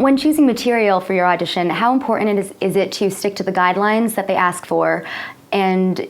When choosing material for your audition, how important is it to stick to the guidelines that they ask for? And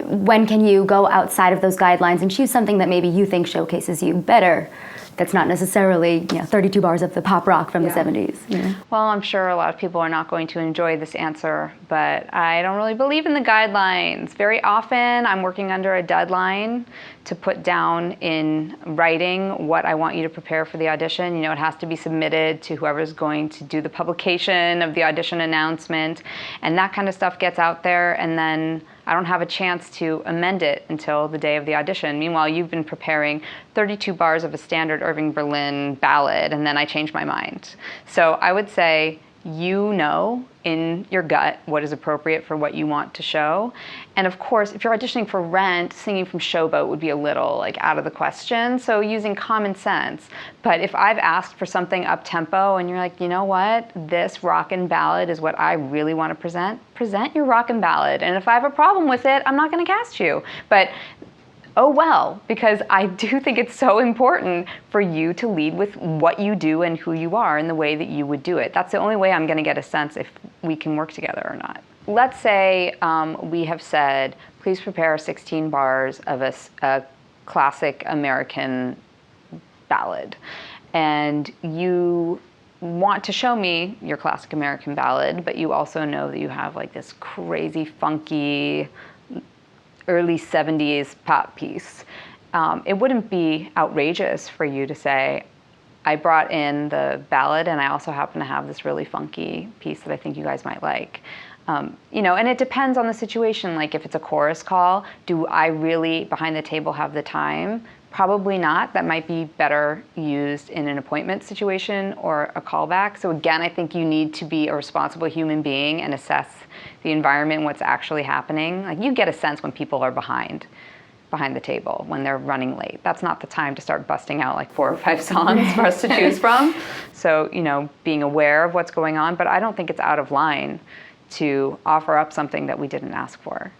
when can you go outside of those guidelines and choose something that maybe you think showcases you better? That's not necessarily 32 bars of the pop rock from the 70s. Well, I'm sure a lot of people are not going to enjoy this answer, but I don't really believe in the guidelines. Very often I'm working under a deadline to put down in writing what I want you to prepare for the audition. It has to be submitted to whoever's going to do the publication of the audition announcement, and that kind of stuff gets out there, and then I don't have a chance to amend it until the day of the audition. Meanwhile, you've been preparing 32 bars of a standard Irving Berlin ballad, and then I change my mind. So I would say you know in your gut what is appropriate for what you want to show. And of course, if you're auditioning for Rent, singing from Showboat would be a little out of the question. So using common sense. But if I've asked for something up-tempo and you're like, you know what, this rockin' ballad is what I really want to present your rockin' ballad. And if I have a problem with it, I'm not going to cast you. But oh well, because I do think it's so important for you to lead with what you do and who you are and the way that you would do it. That's the only way I'm going to get a sense if we can work together or not. Let's say we have said, please prepare 16 bars of a classic American ballad. And you want to show me your classic American ballad, but you also know that you have this crazy, funky, early 70s pop piece. It wouldn't be outrageous for you to say, I brought in the ballad and I also happen to have this really funky piece that I think you guys might like. And it depends on the situation. If it's a chorus call, do I really, behind the table, have the time? Probably not. That might be better used in an appointment situation or a callback. So again, I think you need to be a responsible human being and assess the environment and what's actually happening. You get a sense when people are behind the table, when they're running late. That's not the time to start busting out 4 or 5 songs for us to choose from. So, being aware of what's going on, but I don't think it's out of line to offer up something that we didn't ask for.